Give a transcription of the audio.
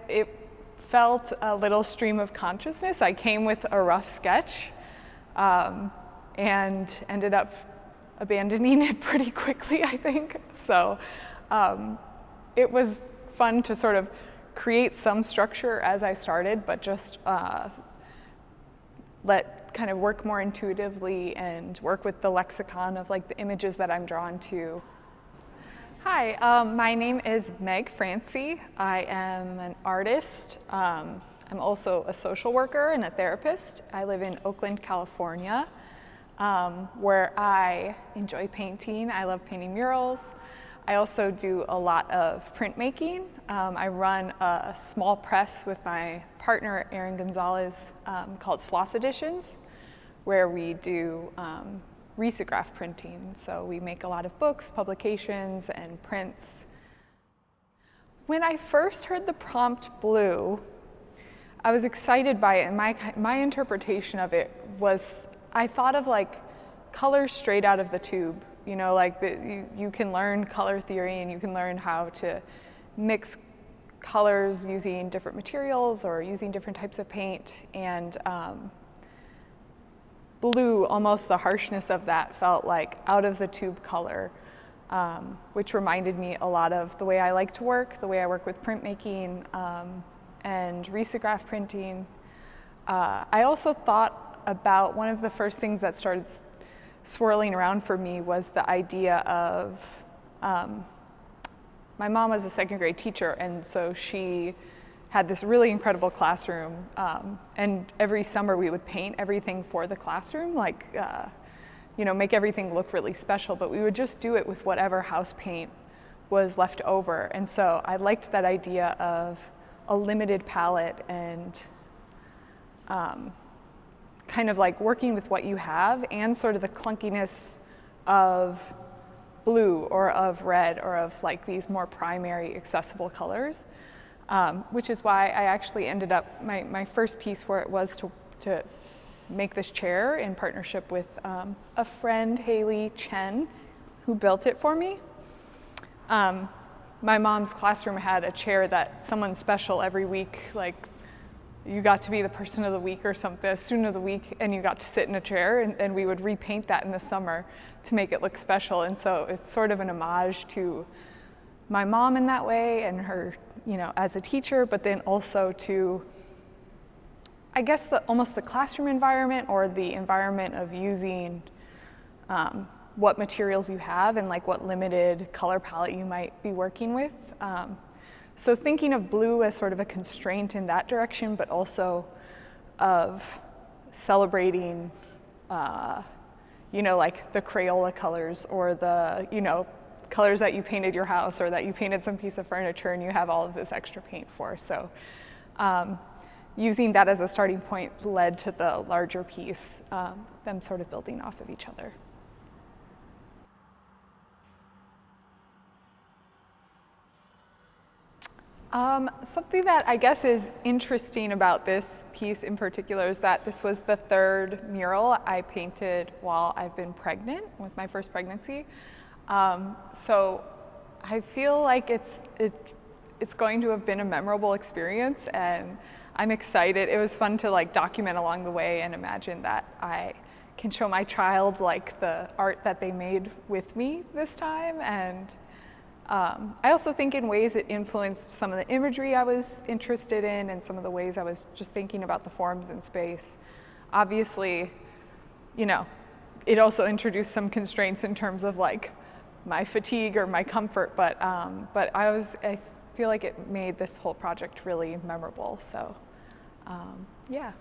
it felt a little stream of consciousness. I came with a rough sketch and ended up abandoning it pretty quickly, I think. So it was fun to sort of create some structure as I started, but just let kind of work more intuitively and work with the lexicon of like the images that I'm drawn to. Hi, my name is Meg Fransee. I am an artist. I'm also a social worker and a therapist. I live in Oakland, California, where I enjoy painting. I love painting murals. I also do a lot of printmaking. I run a small press with my partner, Erin Gonzalez, called Floss Editions, where we do risograph printing. So we make a lot of books, publications, and prints. When I first heard the prompt blue, I was excited by it, and my interpretation of it was, I thought of like colors straight out of the tube. You know, like you can learn color theory and you can learn how to mix colors using different materials or using different types of paint. And blue, almost the harshness of that felt like out of the tube color, which reminded me a lot of the way I like to work, the way I work with printmaking and risograph printing. I also thought about one of the first things that started swirling around for me was the idea of, my mom was a second grade teacher, and so she had this really incredible classroom, and every summer we would paint everything for the classroom, like, you know, make everything look really special, but we would just do it with whatever house paint was left over. And so I liked that idea of a limited palette and kind of like working with what you have and sort of the clunkiness of blue or of red or of like these more primary accessible colors, which is why I actually ended up, my first piece for it was to make this chair in partnership with a friend, Haley Chen, who built it for me. My mom's classroom had a chair that someone special every week, like you got to be the person of the week or something, student of the week, and you got to sit in a chair, and we would repaint that in the summer to make it look special. And so it's sort of an homage to my mom in that way and her, you know, as a teacher, but then also to, I guess, almost the classroom environment or the environment of using what materials you have and like what limited color palette you might be working with. So thinking of blue as sort of a constraint in that direction, but also of celebrating, you know, like the Crayola colors or the, you know, colors that you painted your house or that you painted some piece of furniture and you have all of this extra paint for. So using that as a starting point led to the larger piece, them sort of building off of each other. Something that I guess is interesting about this piece in particular is that this was the third mural I painted while I've been pregnant with my first pregnancy. So I feel like it's going to have been a memorable experience, and I'm excited. It was fun to like document along the way and imagine that I can show my child like the art that they made with me this time. And I also think in ways it influenced some of the imagery I was interested in and some of the ways I was just thinking about the forms in space. Obviously, you know, it also introduced some constraints in terms of like my fatigue or my comfort, but I feel like it made this whole project really memorable. So, yeah.